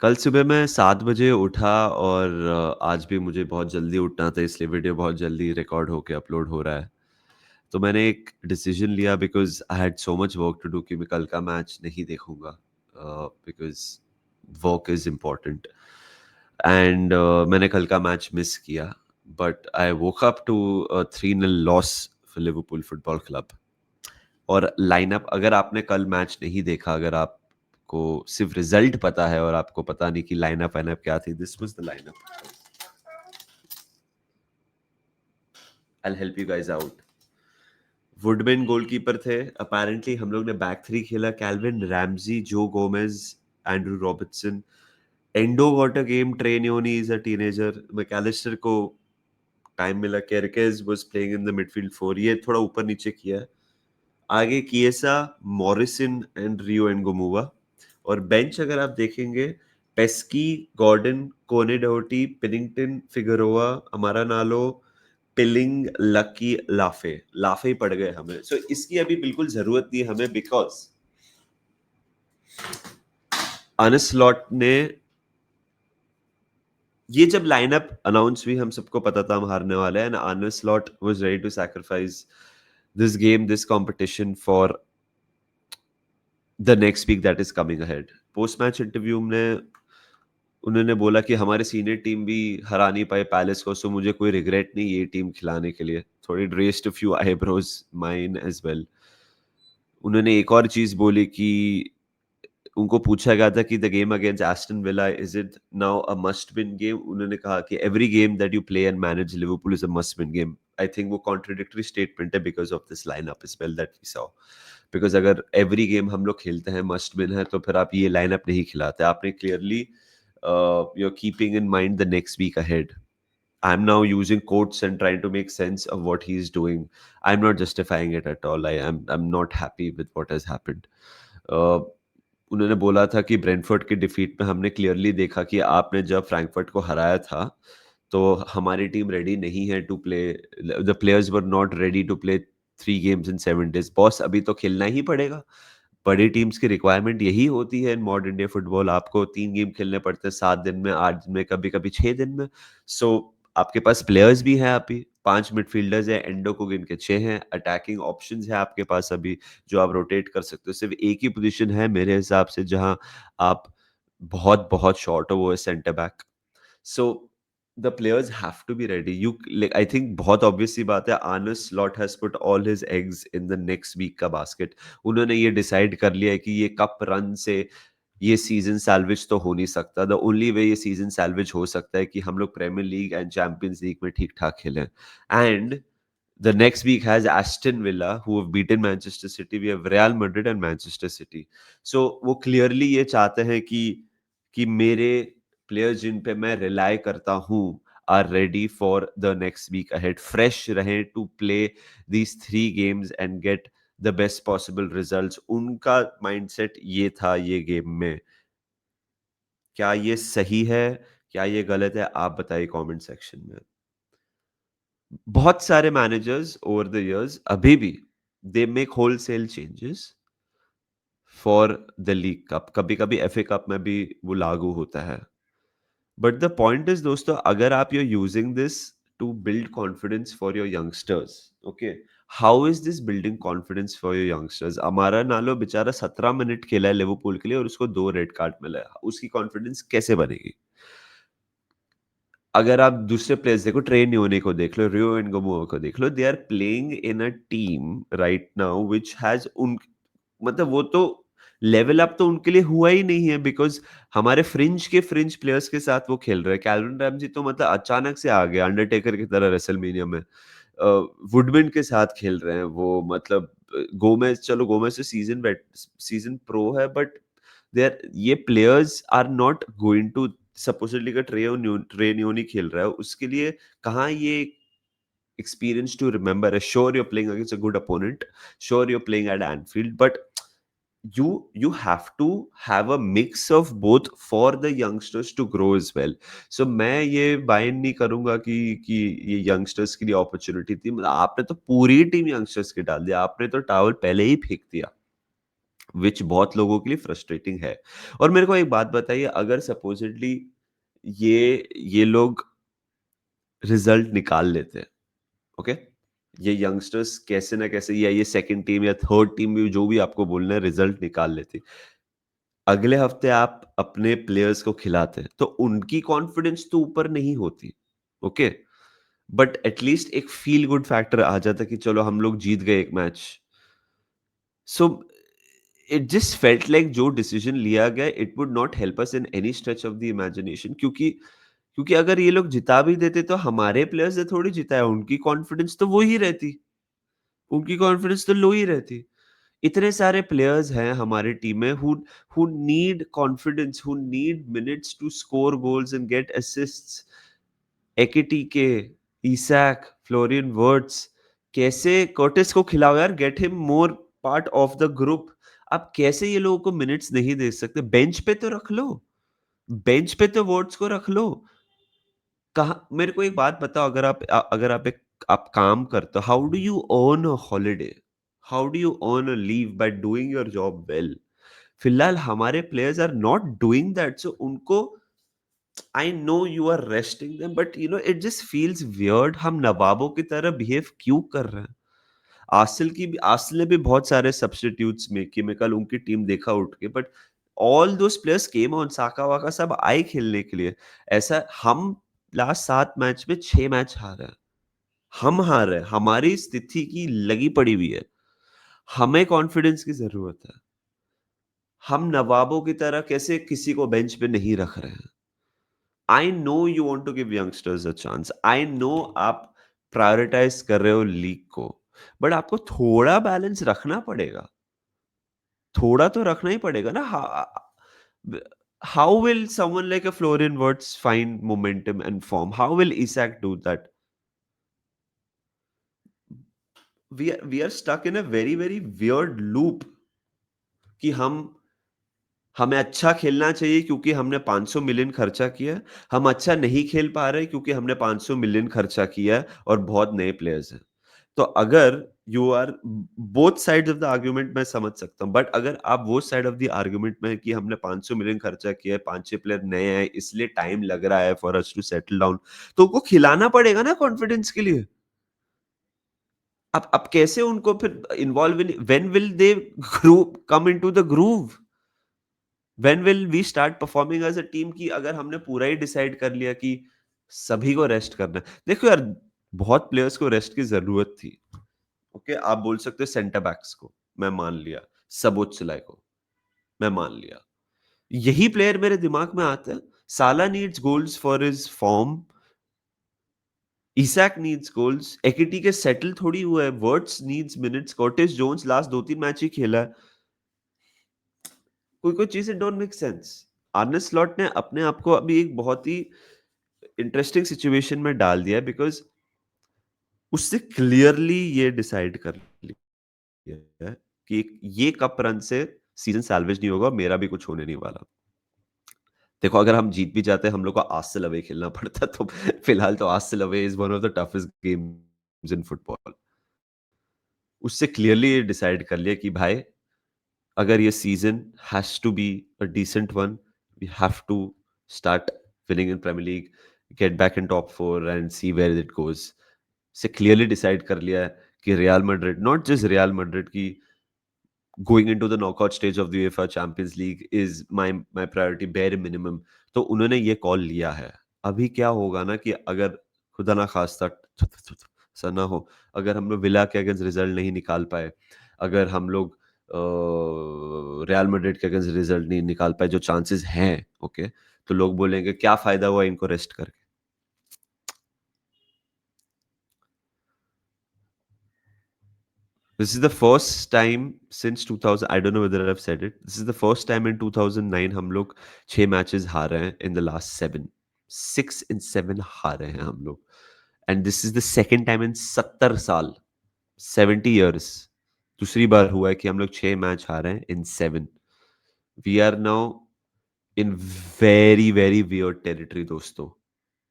कल सुबह मैं 7 बजे उठा और आज भी मुझे बहुत जल्दी उठना था इसलिए वीडियो बहुत जल्दी रिकॉर्ड होके अपलोड हो रहा है। तो मैंने एक डिसीजन लिया because I had so much work to do कि मैं कल का मैच नहीं देखूँगा because work is important and मैंने कल का मैच मिस किया but I woke up to 3-0 loss for Liverpool football club. और लाइनअप अगर आपने कल मैच नहीं देखा, अगर आपको सिर्फ़ रिज़ल्ट पता है और आपको पता नहीं कि लाइनअप वाइनअप क्या थी, this was the lineup. I will help you guys out. Woodman goalkeeper थे। अपैरेंटली हम लोग ने बैक थ्री खेला, Calvin Ramsay, Joe Gomez, Andrew Robertson. Endo got a game, Trey Nyoni is a teenager, Mac Allister को time मिला, Kerkez was playing in the midfield 4, ये थोड़ा ऊपर-नीचे किया है। आगे किएसा, मॉरिसन एंड रियो एंगोमुवा। और बेंच अगर आप देखेंगे, पेस्की, गॉर्डन, कोने डोटी, पिनिंगटन, फिगरोआ, अमारानालो, पिलिंग, लकी, लाफे। लाफे ही पड़ गए हमें। सो इसकी अभी बिल्कुल जरूरत नहीं है हमें बिकॉज अनस्लॉट ने ये जब लाइनअप अनाउंस हुई हम सबको पता था हम हारने वाले हैं and Arne Slot was ready to sacrifice this game this competition for the next week that is coming ahead. Post match interview में उन्होंने बोला कि हमारे सीनियर टीम भी हरा नहीं पाए पैलेस को, सो मुझे कोई रिग्रेट नहीं ये टीम खिलाने के लिए। थोड़ी raised a few eyebrows mine as well. उन्होंने एक और चीज बोली कि उनको पूछा गया था कि the game against Aston Villa is it now a must win game. उन्होंने कहा कि every game that you play and manage Liverpool is a must win game. I think वो कॉन्ट्रडिक्टरी स्टेटमेंट है because of this lineup is well that we saw. Because अगर every game हम लोग खेलते हैं मस्ट विन है तो फिर आप ये लाइनअप नहीं खिलाते। आपने clearly you are keeping in mind the next week ahead. I'm now using quotes and trying to make sense of what he's doing. I'm not justifying it at all. I'm not happy with what has happened. Uh, उन्होंने बोला था कि Brentford की defeat में हमने clearly देखा कि आपने जब फ्रैंकफर्ट को हराया था तो हमारी टीम रेडी नहीं है to play. The players were not ready to play 3 games in 7 days। Boss अभी तो खेलना ही पड़ेगा। बड़ी टीम्स की रिक्वायरमेंट यही होती है इन मॉडर्न डे फुटबॉल। आपको 3 गेम खेलने पड़ते हैं 7 दिन में, 8 दिन में, कभी कभी 6 दिन में। सो आपके पास प्लेयर्स भी हैं अभी, 5 मिडफील्डर्स हैं, एंडो को गिन के 6 हैं, अटैकिंग ऑप्शंस है आपके पास अभी जो आप रोटेट कर सकते हो। सिर्फ एक ही पोजीशन है मेरे हिसाब से जहां आप बहुत बहुत शॉर्ट हो, वो है centre back. So the players have to be ready. You I think बहुत ऑब्वियस सी बात है, Arne Slot has put all his eggs in the next week का बास्केट। उन्होंने ये डिसाइड कर लिया है कि ये कप रन से ये सीजन सैल्वेज तो हो नहीं सकता। द ओनली वे ये सीजन सैल्वेज हो सकता है कि हम लोग Premier League and Champions League में ठीक ठाक खेलें। And the next week has Aston Villa who have beaten Manchester City. We have Real Madrid and Manchester City. So वो clearly ये चाहते हैं कि मेरे प्लेयर्स जिन पे मैं रिलाय करता हूँ are ready for the next week ahead, fresh रहें to play these 3 games and get the best possible results। उनका mindset ये था ये गेम में। क्या ये सही है, क्या ये गलत है, आप बताइए कमेंट सेक्शन में। बहुत सारे मैनेजर्स ओवर द इयर्स अभी भी they make wholesale changes for the league cup. कभी कभी एफए कप में भी वो लागू होता है। बट द पॉइंट इज दोस्तों, अगर आप you using this to build confidence for your youngsters, okay, how is this building confidence for your youngsters? अमारा नालो बेचारा 17 मिनट खेला है लिवरपूल के लिए और उसको 2 रेड कार्ड मिला है। उसकी कॉन्फिडेंस कैसे बनेगी? अगर आप दूसरे प्लेयर्स देखो, ट्रे न्योने को देख लो, रियो एंगोमुआ को देख लो, they are playing in a team right now which has उन मतलब वो तो लेवल अप तो उनके लिए हुआ ही नहीं है बिकॉज़ हमारे फ्रिंज प्लेयर्स के साथ वो खेल रहे हैं। कैल्विन रैम्सी तो मतलब अचानक से आ गया अंडरटेकर की तरह रेसलमेनिया में। वुडमैन के साथ खेल रहे हैं वो, मतलब गोमेज़, चलो गोमेज़ तो सीजन प्रो है बट दे आर ये players are not going to supposedly का ट्रे न्योनी खेल रहा है, उसके लिए कहाँ ये experience to remember है। Sure, you're playing against a good opponent. Sure, you're playing at Anfield, but you have to have a mix of both for the youngsters to grow as well. So मैं ये Bayern नहीं करूंगा कि ये youngsters के लिए opportunity थी। मतलब आपने तो पूरी टीम यंगस्टर्स की डाल दिया, आपने तो टावल पहले ही फेंक दिया। विच बहुत लोगों के लिए फ्रस्ट्रेटिंग है। और मेरे को एक बात बताइए, अगर सपोज़िडली ये लोग रिज़ल्ट निकाल लेते हैं, ओके? ये यंगस्टर्स कैसे ना कैसे, या ये सेकंड टीम या थर्ड टीम भी, जो भी आपको बोलना है, रिज़ल्ट निकाल लेती। अगले हफ्ते आप अपने प्लेयर्स को खिलाते हैं, तो उनकी कॉन्फिडेंस तो ऊपर नहीं होती, ओके? बट एटलीस्ट एक फ़ील गुड फैक्टर आ जाता कि चलो हम लोग जीत गए एक match. So it just felt like जो डिसीजन लिया गया, it would not help us in any stretch of the imagination, क्योंकि क्योंकि अगर ये लोग जिता भी देते तो हमारे प्लेयर्स ने थोड़ी जिताया, उनकी कॉन्फिडेंस तो वो ही रहती, उनकी कॉन्फिडेंस तो लो ही रहती। इतने सारे प्लेयर्स हैं हमारी टीम में who need confidence, who need minutes to score goals and get assists. Ekitike, Isak, Florian Wirtz, कैसे कर्टिस को खिलाओ यार, get him more part of the group. आप कैसे ये लोगों को मिनट्स नहीं दे सकते? बेंच पे तो रख लो, बेंच पे तो वर्ड्स को रख लो। कहाँ, मेरे को एक बात बताओ, अगर आप एक आप काम करते हो, how do you earn a holiday? How do you earn a leave? By doing your job well. फिलहाल हमारे players are not doing that, so उनको, I know you are resting them, but you know it just feels weird. हम नवाबों की तरह behave क्यों कर रहे हैं? आर्सेनल ने भी बहुत सारे सब्स्टिट्यूट्स में कि मैं कल उनकी टीम देखा उठ के, but all those players came on, Saka वाका सब आए खेलने के लिए। ऐसा हम लास्ट 7 मैच में 6 मैच हार रहे हैं। हम हार रहे हैं, हमारी स्थिति की लगी पड़ी हुई है। हमें कॉन्फिडेंस की ज़रूरत है। हम नवाबों की तरह कैसे किसी को बेंच पे नहीं रख रहे हैं। I know you want to give youngsters a chance. I know आप प्रायोरिटाइज़ कर रहे हो लीग को, बट आपको थोड़ा बैलेंस रखना पड़ेगा। थोड़ा तो रखना ही पड़ेगा ना। How will someone like a Florian Wirtz find momentum and form? How will Isak do that? We are stuck in a very very weird loop कि हमें अच्छा खेलना चाहिए क्योंकि हमने 500 मिलियन खर्चा किया है। हम अच्छा नहीं खेल पा रहे क्योंकि हमने 500 मिलियन खर्चा किया है और बहुत नए प्लेयर्स हैं। तो अगर you are both sides of the argument, मैं समझ सकता हूँ, बट अगर आप वो साइड ऑफ द आर्गुमेंट में है कि हमने 500 मिलियन खर्चा किया है, 5-6 प्लेयर नए हैं, इसलिए टाइम लग रहा है for us to settle down, तो उनको खिलाना पड़ेगा ना कॉन्फिडेंस के लिए। अब कैसे उनको फिर involve in, when will they group come into the groove? When will we start performing as a team? कि अगर हमने पूरा ही डिसाइड कर लिया कि सभी को रेस्ट करना है। देखो यार, बहुत प्लेयर्स को रेस्ट की जरूरत थी, ओके? आप बोल सकते हो सेंटर बैक्स को, मैं मान लिया, सबोत्सलाई को मैं मान लिया। यही प्लेयर मेरे दिमाग में आता है। Salah needs goals for his form, Isak needs goals, Ekitike settle थोड़ी हुआ है, Wirtz needs minutes, Curtis Jones last 2-3 match ही खेला है। कोई कोई चीजें don't make sense. Arne Slot ने अपने आप को अभी एक बहुत ही इंटरेस्टिंग सिचुएशन में डाल दिया है, बिकॉज उससे क्लियरली ये डिसाइड कर लिया है कि ये कप रन से सीजन सैल्वेज नहीं होगा, मेरा भी कुछ होने नहीं वाला। देखो, अगर हम जीत भी जाते हैं, हम लोग को आर्सेनल अवे खेलना पड़ता, तो फिलहाल तो Arsenal away is one of the toughest games in football. उससे क्लियरली ये डिसाइड कर लिया कि भाई, अगर ये season has to be a decent one, we have to start winning in Premier League, get back in top 4 and see where it goes. से clearly decide कर लिया है कि Real Madrid, not just Real Madrid, की going into the knockout stage of the UEFA champions league is my priority, bare minimum. तो उन्होंने ये call लिया है। अभी क्या होगा ना कि अगर खुदा ना खास्ता ऐसा ना हो, अगर हम लोग विला के अगेंस्ट रिजल्ट नहीं निकाल पाए, अगर हम लोग रियल मैड्रिड के अगेंस्ट रिजल्ट नहीं निकाल पाए, जो चांसेस हैं, ओके, तो लोग बोलेंगे क्या फायदा हुआ इनको रेस्ट करके। This is the first time since 2000. I don't know whether I've said it. This is the first time in 2009 हम लोग 6 मैचेस हारे हैं in the last 7. 6 in 7 हारे हैं हम लोग. And this is the second time in 70 साल, 70 years. दूसरी बार हुआ है कि हम लोग 6 मैच हारे हैं in 7. We are now in very very weird territory, दोस्तों.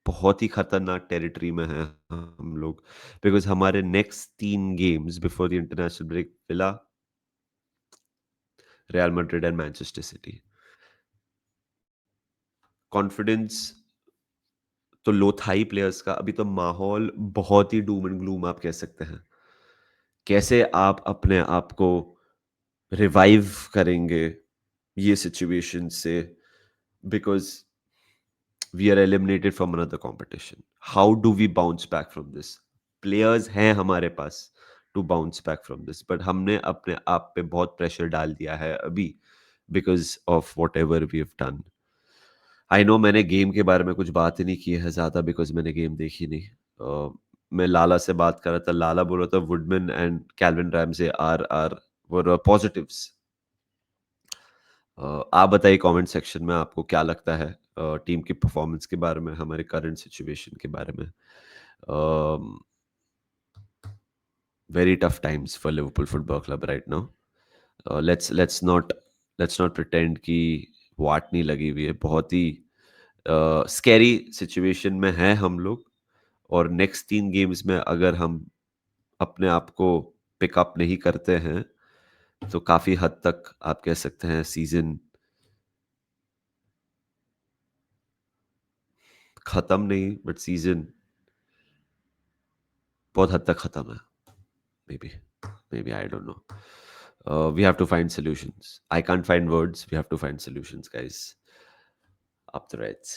बहुत ही खतरनाक टेरिटरी में हैं हम लोग, बिकॉज हमारे next 3 games before the international break, Villa, Real Madrid and Manchester City. Confidence तो लो था ही प्लेयर्स का, अभी तो माहौल बहुत ही डूम एंड ग्लूम आप कह सकते हैं। कैसे आप अपने आप को रिवाइव करेंगे ये सिचुएशन से, because we are eliminated from another competition. How do we bounce back from this? Players हैं हमारे पास to bounce back from this, but हमने अपने आप पे बहुत प्रेशर डाल दिया है अभी, because of whatever we have done. I know मैंने गेम के बारे में कुछ बात ही नहीं की है ज़्यादा, बिकॉज मैंने गेम देखी नहीं। मैं लाला से बात कर रहा था, लाला बोल रहा था Woodman and Calvin Ramsay are were positives. आप बताइए कमेंट सेक्शन में आपको क्या लगता है टीम की परफॉर्मेंस के बारे में, हमारे करंट सिचुएशन के बारे में। Very tough times for Liverpool football club right now. Let's not pretend कि वाट नहीं लगी हुई है, बहुत ही स्कैरी सिचुएशन में है हम लोग। और नेक्स्ट 3 गेम्स में अगर हम अपने आप को पिकअप नहीं करते हैं तो काफी हद तक आप कह सकते हैं सीजन खत्म नहीं, बट सीजन बहुत हद तक खत्म है। Maybe, maybe I don't know. We have to find solutions. I can't find words. We have to find solutions, guys. Up the Reds.